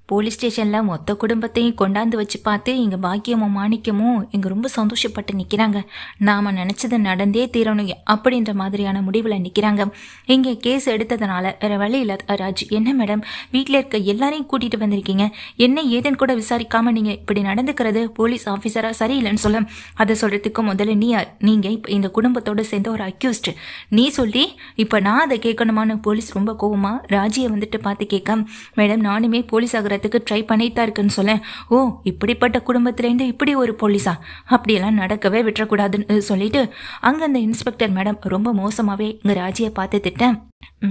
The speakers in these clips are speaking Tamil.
போலீஸ் ஸ்டேஷனில் மொத்த குடும்பத்தையும் கொண்டாந்து வச்சு பார்த்து எங்கள் பாக்கியமும் மாணிக்கமும் இங்கே ரொம்ப சந்தோஷப்பட்டு நிற்கிறாங்க. நாம் நினச்சது நடந்தே தீரணும் அப்படின்ற மாதிரியான முடிவில் நிற்கிறாங்க. இங்கே கேஸ் எடுத்ததுனால வேறு வழி இல்லை. ராஜ், என்ன மேடம் வீட்டில் இருக்க எல்லாரையும் கூட்டிகிட்டு வந்திருக்கீங்க, என்ன ஏதுன்னு கூட விசாரிக்காமல் நீங்கள் இப்படி நடந்துக்கிறது போலீஸ் ஆஃபீஸராக சரியில்லைன்னு சொல்ல, அதை சொல்கிறதுக்கு முதல்ல நீங்கள் இப்போ இந்த குடும்பத்தோடு சேர்ந்த ஒரு அக்யூஸ்டு நீ சொல்லி இப்போ நான் அதை கேட்கணுமான்னு போலீஸ் ரொம்ப கோவமாக ராஜியை வந்துட்டு பார்த்து கேட்க, மேடம் நானுமே போலீஸ் ஆகிறதுக்கு ட்ரை பண்ணிட்டு தான் இருக்குன்னு சொல்ல, ஓ இப்படிப்பட்ட குடும்பத்திலேருந்து இப்படி ஒரு போலீஸா, அப்படியெல்லாம் நடக்கவே விட்டுறக்கூடாதுன்னு சொல்லிட்டு அங்கே அந்த இன்ஸ்பெக்டர் மேடம் ரொம்ப மோசமாகவே இங்கே ராஜியை பார்த்து திட்டேன்.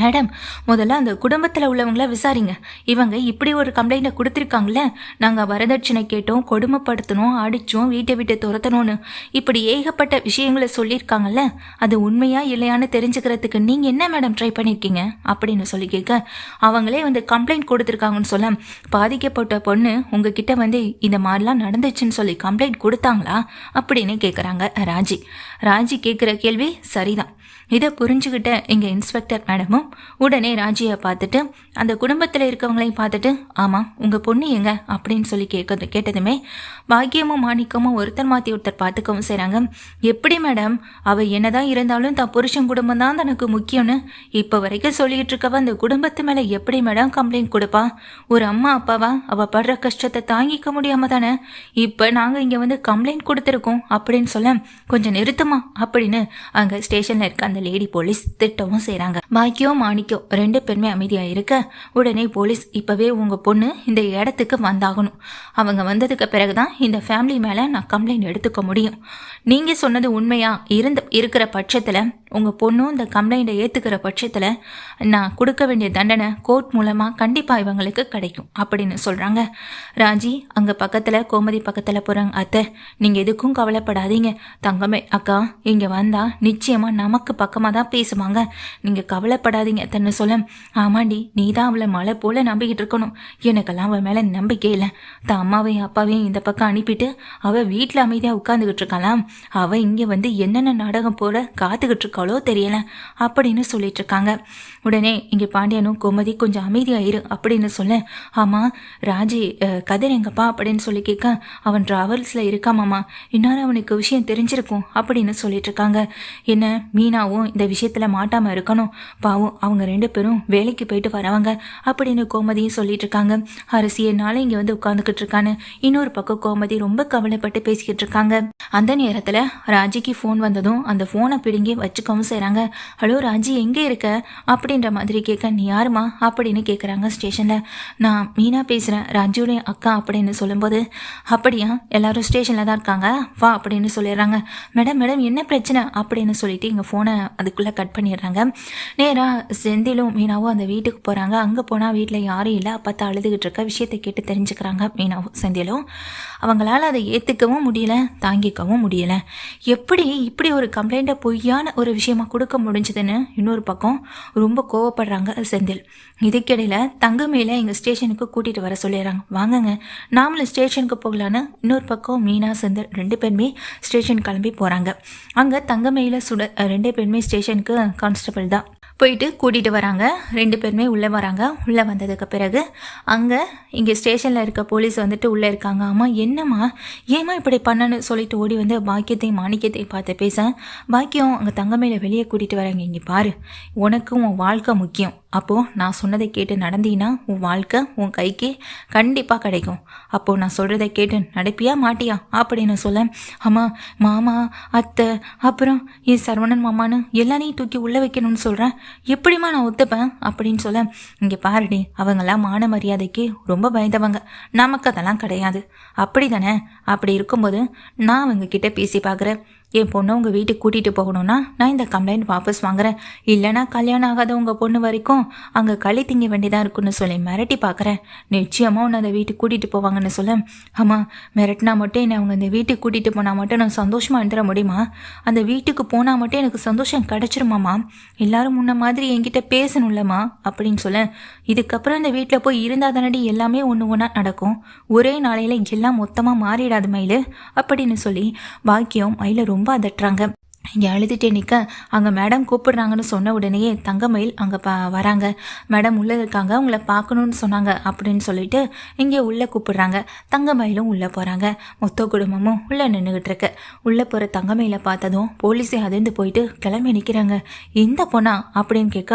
மேடம் முதல்ல அந்த குடும்பத்தில் உள்ளவங்கள விசாரிங்க. இவங்க இப்படி ஒரு கம்ப்ளைண்ட்டை கொடுத்துருக்காங்களே, நாங்கள் வரதட்சணை கேட்டோம், கொடுமைப்படுத்தணும், அடித்தோம், வீட்டை விட்டு துரத்தணும்னு இப்படி ஏகப்பட்ட விஷயங்களை சொல்லியிருக்காங்கல்ல, அது உண்மையா இல்லையான்னு தெரிஞ்சுக்கிறதுக்கு நீங்கள் என்ன மேடம் ட்ரை பண்ணியிருக்கீங்க அப்படின்னு சொல்லி கேட்க, அவங்களே வந்து கம்ப்ளைண்ட் கொடுத்துருக்காங்கன்னு சொல்ல, பாதிக்கப்பட்ட பொண்ணு உங்ககிட்ட வந்து இந்த மாதிரிலாம் நடந்துச்சுன்னு சொல்லி கம்ப்ளைண்ட் கொடுத்தாங்களா அப்படின்னு கேட்குறாங்க ராஜி கேட்குற கேள்வி சரிதான். இதை புரிஞ்சுக்கிட்ட எங்கள் இன்ஸ்பெக்டர் மேடமும் உடனே ராஜியை பார்த்துட்டு அந்த குடும்பத்தில் இருக்கவங்களையும் பார்த்துட்டு, ஆமாம் உங்கள் பொண்ணு எங்க அப்படின்னு சொல்லி கேட்டதுமே பாக்கியமும் மாணிக்கமும் ஒருத்தர் மாற்றி ஒருத்தர் பார்த்துக்கவும் செய்கிறாங்க. எப்படி மேடம், அவள் என்னதான் இருந்தாலும் தான் புருஷன் குடும்பம் தான் தனக்கு முக்கியம்னு இப்போ வரைக்கும் சொல்லிக்கிட்டு இருக்கவ அந்த குடும்பத்து மேலே எப்படி மேடம் கம்ப்ளைண்ட் கொடுப்பா? ஒரு அம்மா அப்பாவா அவள் படுற கஷ்டத்தை தாங்கிக்க முடியாம தானே இப்போ நாங்கள் இங்கே வந்து கம்ப்ளைண்ட் கொடுத்துருக்கோம் அப்படின்னு சொல்ல, கொஞ்சம் நிறுத்துமா அப்படின்னு அங்கே ஸ்டேஷனில் இருக்க அந்த லேடி போலீஸ் திட்டவும் செய்கிறாங்க. பாக்கியம் மாணிக்கம் ரெண்டு பேருமே அமைதியாக இருக்க, உடனே போலீஸ் இப்போவே உங்கள் பொண்ணு இந்த இடத்துக்கு வந்தாகணும், அவங்க வந்ததுக்கு பிறகுதான் இந்த ஃபேமிலி மேலே நான் கம்ப்ளைண்ட் எடுத்துக்க முடியும். நீங்கள் சொன்னது உண்மையா இருக்கிற பட்சத்தில் உங்கள் பொண்ணும் இந்த கம்ப்ளைண்ட்டை ஏற்றுக்கிற பட்சத்தில் நான் கொடுக்க வேண்டிய தண்டனை கோர்ட் மூலமாக கண்டிப்பாக இவங்களுக்கு கிடைக்கும் அப்படின்னு சொல்கிறாங்க. ராஜி அங்கே பக்கத்தில் கோமதி பக்கத்தில் போகிறாங்க. அத்தை நீங்கள் எதுக்கும் கவலைப்படாதீங்க, தங்கமே அக்கா இங்கே வந்தால் நிச்சயமாக நமக்கு பக்கமாக தான் பேசுவாங்க, நீங்கள் கவலைப்படாதீங்க தன்னு சொல்ல, ஆமாண்டி நீ தான் அவளை மழை போல் நம்பிக்கிட்டு இருக்கணும், எனக்கெல்லாம் அவள் மேலே நம்பிக்கை இல்லை, தான் அம்மாவையும் அப்பாவையும் இந்த பக்கம் அனுப்பிட்டு அவள் வீட்டில் அமைதியாக உட்காந்துக்கிட்டு இருக்கலாம், அவள் இங்கே வந்து என்னென்ன நாடகம் போல காத்துக்கிட்டு இருக்காளோ தெரியல அப்படின்னு சொல்லிட்டு இருக்காங்க. உடனே இங்கே பாண்டியனும் கோமதி கொஞ்சம் அமைதியாயிரு அப்படின்னு சொல்ல, ஆமாம் ராஜி கதிர் எங்கப்பா அப்படின்னு சொல்லி கேட்க, அவன் டிராவல்ஸில் இருக்காமாம்மா, இன்னாரும் அவனுக்கு விஷயம் தெரிஞ்சிருக்கும் அப்படின்னு சொல்லிட்டு இருக்காங்க. என்ன மீனாவும் இந்த விஷயத்தில் மாட்டாமல் இருக்கணும், பாவம் அவங்க ரெண்டு பேரும் வேலைக்கு போயிட்டு வரவங்க அப்படின்னு கோமதியும் சொல்லிட்டு இருக்காங்க. அரசி என்னால் இங்கே வந்து உட்காந்துக்கிட்டு இருக்கான்னு இன்னொரு பக்கம் கோமதி ரொம்ப கவலைப்பட்டு பேசிக்கிட்டு இருக்காங்க. அந்த நேரத்தில் ராஜிக்கு ஃபோன் வந்ததும் அந்த ஃபோனை பிடுங்கி வச்சுக்கவும் செய்கிறாங்க. ஹலோ ராஜி எங்கே இருக்க அப்படின்ற மாதிரி கேட்க, நீ யாருமா அப்படின்னு கேட்குறாங்க ஸ்டேஷனில். நான் மீனா பேசுகிறேன், ராஜுடைய அக்கா அப்படின்னு சொல்லும்போது, அப்படியா எல்லாரும் ஸ்டேஷனில் தான் இருக்காங்க வா அப்படின்னு சொல்லிடுறாங்க. மேடம் என்ன பிரச்சனை அப்படின்னு சொல்லிட்டு இங்கே ஃபோனை அதுக்குள்ளே கட் பண்ணிடுறாங்க. நேராக செந்திலும் மீனாவும் அந்த வீட்டுக்கு போகிறாங்க. அங்கே போனால் வீட்டில் யாரும் இல்லை, அப்போ அழுதுகிட்டு இருக்க விஷயத்தை கேட்டு தெரிஞ்சுக்கிறாங்க மீனாவும் செந்திலும். அவங்களால அதை ஏற்றுக்கவும் முடியல, தாங்கிக்கவும் முடியலை. எப்படி இப்படி ஒரு கம்ப்ளைண்ட்டை பொய்யான ஒரு விஷயமா கொடுக்க முடிஞ்சதுன்னு இன்னொரு பக்கம் ரொம்ப கோவப்படுறாங்க செந்தில். இதுக்கிடையில் தங்கமேல எங்கள் ஸ்டேஷனுக்கு கூட்டிகிட்டு வர சொல்லிடுறாங்க. வாங்கங்க நாமளும் ஸ்டேஷனுக்கு போகலான்னு இன்னொரு பக்கம் மீனா செந்தில் ரெண்டு பேருமே ஸ்டேஷன் கிளம்பி போகிறாங்க. அங்கே தங்கமேல ரெண்டு பேருமே ஸ்டேஷனுக்கு கான்ஸ்டபிள் தான் போயிட்டு கூட்டிகிட்டு வராங்க. ரெண்டு பேருமே உள்ளே வராங்க. உள்ளே வந்ததுக்கு பிறகு அங்கே இங்கே ஸ்டேஷனில் இருக்க போலீஸ் வந்துட்டு உள்ளே இருக்காங்க. ஆமாம் என்னம்மா ஏமா இப்படி பண்ணன்னு சொல்லிட்டு ஓடி வந்து பாக்கியத்தையும் மாணிக்கத்தையும் பார்த்து பேச, பாக்கியம் அங்கே தங்கமேல வெளியே கூட்டிகிட்டு வராங்க. இங்கே பாரு, உனக்கு உன் வாழ்க்கை முக்கியம், அப்போது நான் சொன்னதை கேட்டு நடந்தீங்கன்னா உன் வாழ்க்கை உன் கைக்கு கண்டிப்பாக கிடைக்கும், அப்போது நான் சொல்கிறத கேட்டு நடப்பியா மாட்டியா அப்படின்னு சொல்ல, ஆமாம் மாமா அத்தை அப்புறம் என் சரவணன் மாமான்னு எல்லாரையும் தூக்கி உள்ளே வைக்கணும்னு சொல்கிறேன், எப்படிமா நான் ஒத்துப்பேன் அப்படின்னு சொல்ல, இங்கே பாருடி அவங்கெல்லாம் மான மரியாதைக்கு ரொம்ப பயந்தவங்க, நமக்கு அதெல்லாம் கிடையாது, அப்படி தானே, அப்படி இருக்கும்போது நான் அவங்கக்கிட்ட பேசி பார்க்குறேன், என் பொண்ணை உங்கள் வீட்டுக்கு கூட்டிகிட்டு போகணுன்னா நான் இந்த கம்ப்ளைண்ட் வாபஸ் வாங்குறேன், இல்லைனா கல்யாணம் ஆகாத உங்கள் பொண்ணு வரைக்கும் அங்கே களி திங்க வேண்டியதாக இருக்குன்னு சொல்லி மிரட்டி பார்க்குறேன், நிச்சயமாக உன்னை அந்த வீட்டுக்கு கூட்டிகிட்டு போவாங்கன்னு சொல்ல, ஆமாம் மிரட்டினா மட்டும் என்னை அவங்க அந்த வீட்டுக்கு கூட்டிகிட்டு போனால் மட்டும் நான் சந்தோஷமாக இருந்துட முடியுமா, அந்த வீட்டுக்கு போனால் மட்டும் எனக்கு சந்தோஷம் கிடச்சிருமாம்மா, எல்லாரும் முன்ன மாதிரி என்கிட்ட பேசணும்லம்மா அப்படின்னு சொல்ல, இதுக்கப்புறம் இந்த வீட்டில் போய் இருந்தால் தானடி எல்லாமே ஒன்று ஒன்றா நடக்கும், ஒரே நாளையில் எல்லாம் மொத்தமாக மாறிடாது மயிலு அப்படின்னு சொல்லி பாக்கியம் மயில ரொம்ப அதட்டுறாங்க. இங்கே அழுதுகிட்டே நிற்க அங்கே மேடம் கூப்பிடுறாங்கன்னு சொன்ன உடனேயே தங்கமயில் அங்கே வராங்க. மேடம் உள்ளே இருக்காங்க, உங்களை பார்க்கணுன்னு சொன்னாங்க அப்படின்னு சொல்லிட்டு இங்கே உள்ளே கூப்பிடுறாங்க. தங்கமயிலும் உள்ளே போகிறாங்க. மொத்த குடும்பமும் உள்ளே நின்றுக்கிட்டு இருக்கு. உள்ளே போகிற தங்கமயிலை பார்த்ததும் போலீஸை அதிர்ந்து போயிட்டு கிளம்பி நிற்கிறாங்க. இந்த பொண்ணா அப்படின்னு கேட்க,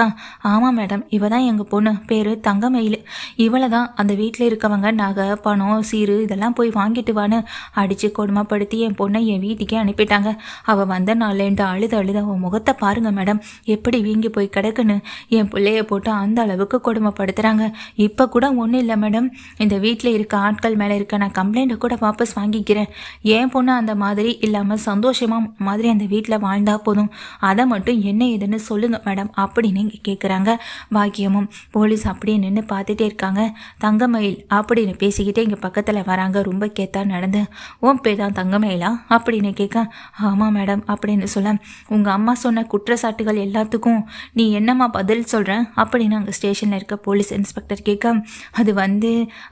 ஆமாம் மேடம், இவ தான் எங்கள் பொண்ணு, பேர் தங்கமயில். இவளை தான் அந்த வீட்டில் இருக்கவங்க நகை பணம் சீரு இதெல்லாம் போய் வாங்கிட்டு வான்னு அடித்து கொடுமைப்படுத்தி என் பொண்ணை என் வீட்டுக்கே அனுப்பிட்டாங்க. அவள் வந்த நாள் அழுது அவன் முகத்தை பாருங்க மேடம், எப்படி வீங்கி போய் கிடக்குன்னு. என் பிள்ளைய போட்டு அந்த அளவுக்கு கொடுமைப்படுத்துறாங்க. இப்போ கூட ஒன்றும் இல்லை மேடம், இந்த வீட்டில் இருக்க ஆட்கள் மேலே இருக்க நான் கம்ப்ளைண்ட்டை கூட வாபஸ் வாங்கிக்கிறேன். என் பொண்ணு அந்த மாதிரி இல்லாமல் சந்தோஷமாக மாதிரி அந்த வீட்டில் வாழ்ந்தா போதும், அதை மட்டும் என்ன ஏதுன்னு சொல்லுங்க மேடம் அப்படின்னு கேட்குறாங்க பாக்கியமும். போலீஸ் அப்படியே நின்று பார்த்துட்டே இருக்காங்க. தங்கமயில் அப்படின்னு பேசிக்கிட்டே இங்கே பக்கத்தில் வராங்க. ரொம்ப கேத்தா நடந்து, ஓம் பேர் தான் தங்கமயிலா அப்படின்னு கேட்க, ஆமாம் மேடம் அப்படின்னு சொல்ல, உங்கள் அம்மா சொன்ன குற்றச்சாட்டுகள் எல்லாத்துக்கும் நீ என்னம்மா பதில் சொல்கிற அப்படின்னு அங்கே ஸ்டேஷனில் இருக்க போலீஸ் இன்ஸ்பெக்டர் கேட்க,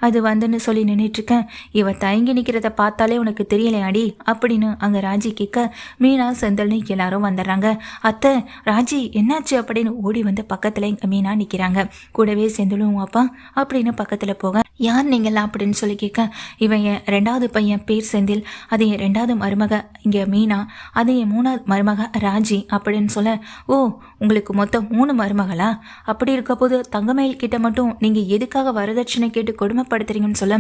அது வந்துன்னு சொல்லி நின்றுட்டுருக்கேன். இவ தயங்கி நிற்கிறத பார்த்தாலே உனக்கு தெரியலையாடி அப்படின்னு அங்கே ராஜி கேட்க, மீனா செந்தல்னு எல்லாரும் வந்துடுறாங்க. அத்தை ராஜி என்னாச்சு அப்படின்னு ஓடி வந்து பக்கத்தில் இங்கே மீனா நிற்கிறாங்க. கூடவே செந்திலும் அப்பா அப்படின்னு பக்கத்தில் போக, யார் நீங்களா அப்படின்னு சொல்லி கேட்க, இவன் என் 2வது பையன் பேர் செந்தில், அது என் 2வது மருமக இங்கே மீனா, அது என் 3வது மருமக ராஜி அப்படின்னு சொல்ல, ஓ உங்களுக்கு மொத்தம் 3 மருமகளா? அப்படி இருக்க போது தங்கமயில் கிட்ட மட்டும் நீங்கள் எதுக்காக வரதட்சணை கேட்டு கொடுமைப்படுத்துறீங்கன்னு சொல்ல,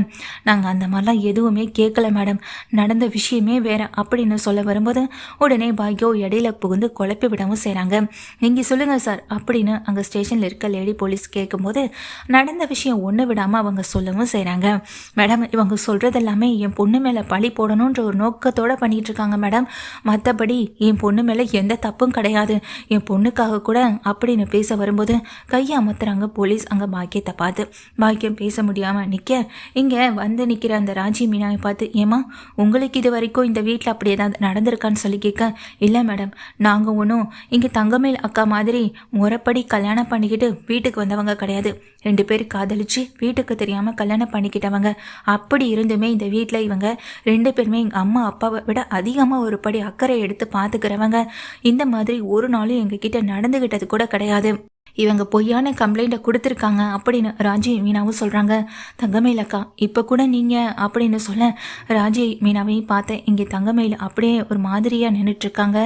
நாங்கள் அந்த மாதிரிலாம் எதுவுமே கேட்கல மேடம், நடந்த விஷயமே வேற அப்படின்னு சொல்ல வரும்போது உடனே பாக்யோ இடையில புகுந்து குழப்பி விடவும் செய்கிறாங்க. நீங்கள் சொல்லுங்கள் சார் அப்படின்னு அங்கே ஸ்டேஷனில் இருக்க லேடி போலீஸ் கேட்கும்போது நடந்த விஷயம் ஒன்று விடாமல் அவங்க சொல்லவும் செய்கிறாங்க. மேடம் இவங்க சொல்கிறது எல்லாமே என் பொண்ணு மேலே பழி போடணுன்ற ஒரு நோக்கத்தோடு பண்ணிகிட்டு இருக்காங்க மேடம், மற்றபடி என் பொண்ணு மேலே எந்த தப்பும் கிடையாது, என் பொண்ணுக்காக கூட அப்படின்னு பேச வரும்போது கையை அமர்த்துறாங்க போலீஸ் அங்கே பாக்கியத்தை பார்த்து. பாக்கியம் பேச முடியாமல் நிற்க, இங்கே வந்து நிற்கிற அந்த ராஜி மீனாவை பார்த்து, ஏமா உங்களுக்கு இது வரைக்கும் இந்த வீட்டில் அப்படி ஏதாவது நடந்திருக்கான்னு சொல்லி கேட்க, இல்லை மேடம், நாங்கள் ஒன்றும் இங்கே தங்கமேல் அக்கா மாதிரி முறைப்படி கல்யாணம் பண்ணிக்கிட்டு வீட்டுக்கு வந்தவங்க கிடையாது. 2 பேர் காதலிச்சு வீட்டுக்கு தெரியாமல் கல்யாணம் பண்ணிக்கிட்டவங்க. அப்படி இருந்துமே இந்த வீட்டில் இவங்க 2 பேருமே எங்கள் அம்மா அப்பாவை விட அதிகமாக ஒரு படி அக்கறை எடுத்து பார்த்துக்கிறவங்க. இந்த மாதிரி ஒரு நாளும் எங்ககிட்ட நடந்துக்கிட்டது கூட கிடையாது. இவங்க பொய்யான கம்ப்ளைண்ட்டை கொடுத்துருக்காங்க அப்படின்னு ராஜி மீனாவும் சொல்கிறாங்க. தங்கமயில் அக்கா இப்போ கூட நீங்கள் அப்படின்னு சொல்ல, ராஜி மீனாவையும் பார்த்தேன். இங்கே தங்கமயில் அப்படியே ஒரு மாதிரியாக நின்றுட்டுருக்காங்க.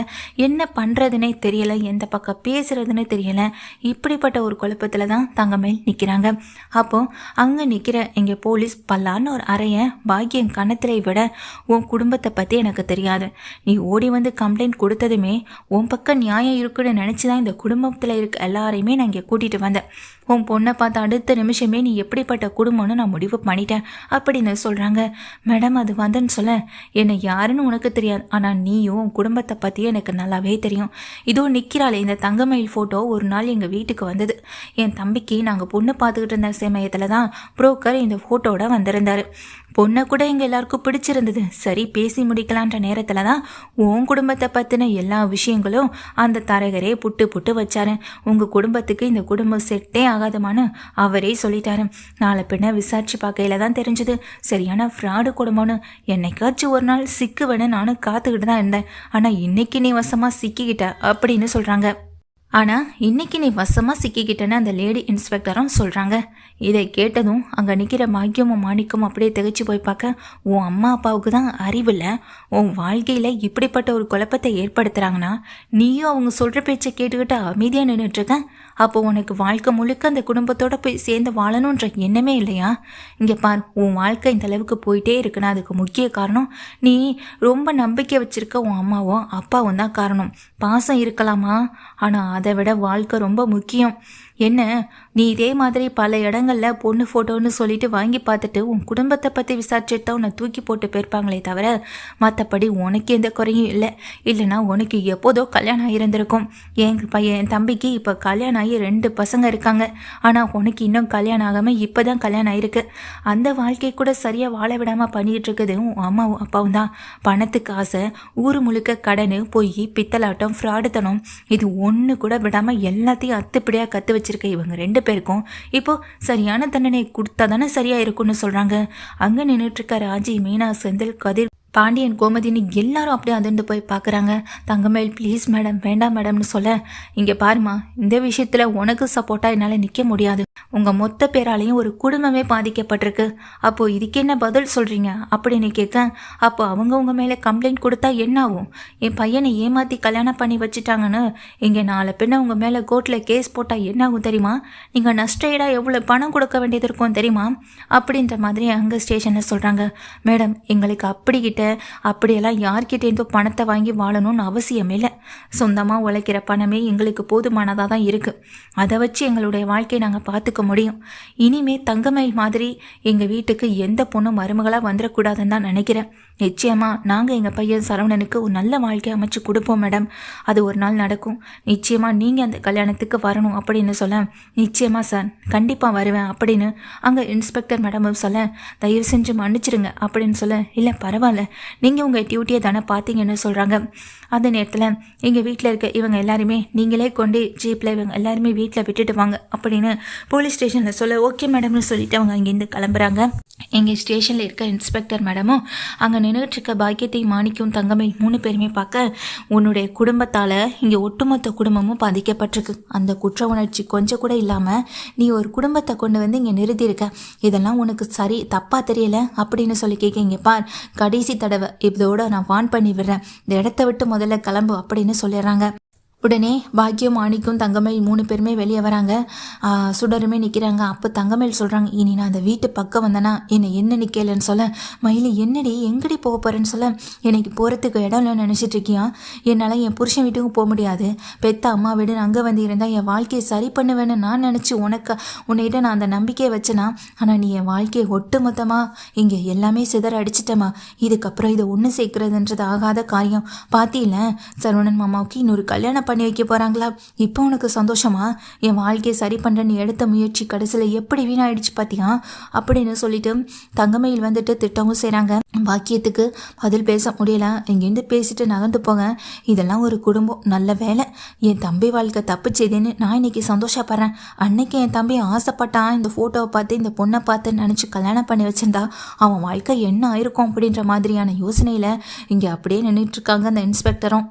என்ன பண்ணுறதுனே தெரியலை, எந்த பக்கம் பேசுகிறதுனே தெரியலை. இப்படிப்பட்ட ஒரு குழப்பத்தில் தான் தங்கமயில் நிற்கிறாங்க. அப்போது அங்கே நிற்கிற இங்கே போலீஸ் பல்லான்னு ஒரு அறையை பாக்கியம் கணத்திலே விட, உன் குடும்பத்தை பற்றி எனக்கு தெரியாது, நீ ஓடி வந்து கம்ப்ளைண்ட் கொடுத்ததுமே உன் பக்கம் நியாயம் இருக்குன்னு நினச்சி தான் இந்த குடும்பத்தில் இருக்க எல்லாரையுமே நான் இங்கே கூட்டிகிட்டு வந்தேன். உன் பொண்ணை பார்த்து அடுத்த நிமிஷமே நீ எப்படிப்பட்ட குடும்பம்னு நான் முடிவு பண்ணிட்டேன் அப்படின்னு சொல்கிறாங்க. மேடம் அது வந்துன்னு சொல்ல, என்னை யாருன்னு உனக்கு தெரியாது, ஆனால் நீயும் உன் குடும்பத்தை பற்றியும் எனக்கு நல்லாவே தெரியும். இதோ நிற்கிறாளே இந்த தங்கமயில் ஃபோட்டோ ஒரு நாள் எங்கள் வீட்டுக்கு வந்தது. என் தம்பிக்கு நாங்கள் பொண்ணு பார்த்துக்கிட்டு இருந்த சமயத்தில் தான் புரோக்கர் இந்த ஃபோட்டோட வந்திருந்தார். பொண்ணை கூட எங்கள் எல்லாருக்கும் பிடிச்சிருந்தது. சரி பேசி முடிக்கலான்ற நேரத்தில் தான் உன் குடும்பத்தை பற்றின எல்லா விஷயங்களும் அந்த தரகரே புட்டு வச்சாரு. உங்கள் குடும்பத்துக்கு இந்த குடும்பம் செட்டே ஆகாதமானு அவரே சொல்லிட்டாரு. நாளை பின்ன விசாரிச்சு பார்க்கையில தான் தெரிஞ்சது சரியான ஃப்ராடு குடும்பம்னு. என்னைக்காச்சும் ஒரு நாள் சிக்குவேன்னு நானும் காத்துக்கிட்டு தான் இருந்தேன். ஆனால் இன்னைக்கு நீ வசமாக சிக்கிக்கிட்ட அப்படின்னு சொல்கிறாங்க. ஆனால் இன்னைக்கு நீ வசமாக சிக்கிக்கிட்டேன்னு அந்த லேடி இன்ஸ்பெக்டரும் சொல்கிறாங்க. இதை கேட்டதும் அங்கே நிற்கிற பாக்கியமும் மாணிக்கமும் அப்படியே திகைச்சு போய் பார்க்க, உன் அம்மா அப்பாவுக்கு தான் அறிவில்லை, உன் வாழ்க்கையில் இப்படிப்பட்ட ஒரு குழப்பத்தை ஏற்படுத்துகிறாங்கன்னா நீயும் அவங்க சொல்கிற பேச்சை கேட்டுக்கிட்டு அமைதியாக நின்றுட்டுருக்க. அப்போ உனக்கு வாழ்க்கை முழுக்க அந்த குடும்பத்தோடு போய் சேர்ந்து வாழணுன்ற எண்ணமே இல்லையா? இங்கே பார், உன் வாழ்க்கை இந்த அளவுக்கு போயிட்டே இருக்குன்னா அதுக்கு முக்கிய காரணம் நீ ரொம்ப நம்பிக்கை வச்சுருக்க உன் அம்மாவும் அப்பாவும் தான் காரணம். பாசம் இருக்கலாமா, ஆனால் அதை விட வாழ்க்கை ரொம்ப முக்கியம். என்ன நீ இதே மாதிரி பல இடங்களில் பொண்ணு ஃபோட்டோன்னு சொல்லிட்டு வாங்கி பார்த்துட்டு உன் குடும்பத்தை பற்றி விசாரிச்சுட்டு தான் உன்னை தூக்கி போட்டு போயிருப்பாங்களே தவிர மற்றபடி உனக்கு எந்த குறையும் இல்லைன்னா உனக்கு எப்போதோ கல்யாணம் ஆகியிருந்திருக்கும். என் தம்பிக்கு இப்போ கல்யாணம் ஆகி 2 பசங்க இருக்காங்க. ஆனால் உனக்கு இன்னும் கல்யாணம் ஆகாமல் இப்போ தான் கல்யாணம் ஆகிருக்கு. அந்த வாழ்க்கை கூட சரியாக வாழ விடாமல் பண்ணிகிட்டு இருக்குது உன் அம்மாவும் அப்பாவும் தான். பணத்துக்கு ஆசை, ஊர் முழுக்க கடன், பொய், பித்தலாட்டம், ஃப்ராடுத்தனம், இது ஒன்று கூட விடாமல் எல்லாத்தையும் அத்துப்படியாக கற்று வச்சிருக்க இவங்க 2 பேருக்கும் இப்போ சரியான தண்டனை கொடுத்தா தானே சரியா இருக்கும்னு சொல்றாங்க. அங்க நின்றுட்டு இருக்க ராஜி, மீனா, செந்தில், கதிர் பாண்டியன் கோமதின்னு எல்லாரும் அப்படியே அதிர்ந்து போய் பார்க்குறாங்க. தங்கமயில் ப்ளீஸ் மேடம் வேண்டாம் மேடம்னு சொல்ல, இங்கே பாருமா, இந்த விஷயத்தில் உனக்கு சப்போர்ட்டாக என்னால் நிற்க முடியாது. உங்கள் மொத்த பேராலையும் ஒரு குடும்பமே பாதிக்கப்பட்டிருக்கு. அப்போது இதுக்கு என்ன பதில் சொல்கிறீங்க அப்படின்னு கேட்க, அப்போ அவங்க உங்கள் மேலே கம்ப்ளைண்ட் கொடுத்தா என்ன ஆகும்? என் பையனை ஏமாற்றி கல்யாணம் பண்ணி வச்சுட்டாங்கன்னு இங்கே 4 பின்ன உங்கள் மேலே கோர்ட்டில் கேஸ் போட்டால் என்ன ஆகும் தெரியுமா? நீங்கள் நஷ்டஈடாக எவ்வளோ பணம் கொடுக்க வேண்டியது இருக்கும் தெரியுமா? அப்படின்ற மாதிரி அங்கே ஸ்டேஷனில் சொல்கிறாங்க. மேடம், எங்களுக்கு அப்படியெல்லாம் யார்கிட்டேருந்தோ பணத்தை வாங்கி வாழணும்னு அவசியம் இல்லை. சொந்தமாக உழைக்கிற பணமே எங்களுக்கு போதுமானதாக தான் இருக்குது. அதை வச்சு எங்களுடைய வாழ்க்கையை நாங்கள் பார்த்துக்க முடியும். இனிமே தங்கமயில் மாதிரி எங்கள் வீட்டுக்கு எந்த பொண்ணும் மருமகளாக வந்துடக்கூடாதுன்னு தான் நினைக்கிறேன். நிச்சயமாக நாங்கள் எங்கள் பையன் சரவணனுக்கு ஒரு நல்ல வாழ்க்கையை அமைச்சு கொடுப்போம் மேடம். அது ஒரு நாள் நடக்கும். நிச்சயமாக நீங்கள் அந்த கல்யாணத்துக்கு வரணும் அப்படின்னு சொல்ல, நிச்சயமாக சார் கண்டிப்பாக வருவேன் அப்படின்னு அங்கே இன்ஸ்பெக்டர் மேடமும் சொல்ல, தயவு செஞ்சு மன்னிச்சிடுங்க அப்படின்னு சொல்ல, இல்லை பரவாயில்ல, நீங்கள் உங்கள் டியூட்டியை தானே பார்த்தீங்கன்னு சொல்கிறாங்க. அந்த நேரத்தில் எங்கள் வீட்டில் இருக்க இவங்க எல்லாருமே நீங்களே கொண்டு ஜீப்பில் இவங்க எல்லாருமே வீட்டில் விட்டுட்டு வாங்க அப்படின்னு போலீஸ் ஸ்டேஷனில் சொல்ல, ஓகே மேடம்னு சொல்லிட்டு அவங்க அங்கேருந்து கிளம்புறாங்க. எங்கள் ஸ்டேஷனில் இருக்க இன்ஸ்பெக்டர் மேடமும் அங்கே நின்றுட்டு இருக்க பாக்கியத்தை, மாணிக்கும், தங்கமயில் 3 பேருமே பார்க்க, உன்னுடைய குடும்பத்தால் இங்கே ஒட்டுமொத்த குடும்பமும் பாதிக்கப்பட்டிருக்கு. அந்த குற்ற உணர்ச்சி கொஞ்சம் கூட இல்லாமல் நீ ஒரு குடும்பத்தை கொண்டு வந்து இங்கே நிறுத்தியிருக்க. இதெல்லாம் உனக்கு சரி தப்பாக தெரியல அப்படின்னு சொல்லி கேட்க, பார், கடைசி தடவை இதோட நான் வான் பண்ணி விடுறேன், இந்த இடத்த விட்டு முதல்ல கிளம்பு அப்படின்னு சொல்லிடுறாங்க. உடனே பாக்கியம், மாணிக்கும், தங்கமயில் 3 பேருமே வெளியே வராங்க. சுடருமே நிற்கிறாங்க. அப்போ தங்கமயில் சொல்கிறாங்க, இனி நான் அந்த வீட்டு பக்கம் வந்தேன்னா என்னை என்ன நிற்கலன்னு சொல்ல, மயில் என்னடி எங்கடி போக போகிறேன்னு சொல்ல, எனக்கு போகிறதுக்கு இடம் இல்லைன்னு நினச்சிட்டு இருக்கியா? என்னால் என் புருஷன் வீட்டுக்கும் போக முடியாது. பெத்த அம்மா வீடுன்னு அங்கே வந்து இருந்தால் என் வாழ்க்கையை சரி பண்ணுவேன்னு நான் நினச்சி உன்னிட்ட நான் அந்த நம்பிக்கையை வச்சேனா, ஆனால் நீ என் வாழ்க்கையை ஒட்டு மொத்தமாக இங்கே எல்லாமே சிதற அடிச்சிட்டமா. இதுக்கப்புறம் இதை ஒன்று சேர்க்கறதுன்றது ஆகாத காரியம். பார்த்தியில சரவணன் மாமாவுக்கு இன்னொரு கல்யாணம் பண்ணி வைக்க போறாங்களா? இப்போ உனக்கு சந்தோஷமா? என் வாழ்க்கையை சரி பண்ணுறேன்னு எடுத்த முயற்சி கடைசியில் எப்படி வீணாயிடுச்சு பார்த்தியா அப்படின்னு சொல்லிட்டு தங்கமயில் வந்துட்டு திட்டமும் செய்கிறாங்க. பாக்கியத்துக்கு பதில் பேச முடியல. இங்கேருந்து பேசிட்டு நகர்ந்து போங்க. இதெல்லாம் ஒரு குடும்பம். நல்ல வேலை என் தம்பி வாழ்க்கை தப்பு செய்தேன்னு நான் இன்னைக்கு சந்தோஷப்படுறேன். அன்னைக்கு என் தம்பி ஆசைப்பட்டான், இந்த ஃபோட்டோவை பார்த்து இந்த பொண்ணை பார்த்து நினச்சி கல்யாணம் பண்ணி வச்சிருந்தா அவன் வாழ்க்கை என்ன ஆயிருக்கும் அப்படின்ற மாதிரியான யோசனையில் இங்கே அப்படியே நின்றுட்டு இருக்காங்க அந்த இன்ஸ்பெக்டரும்.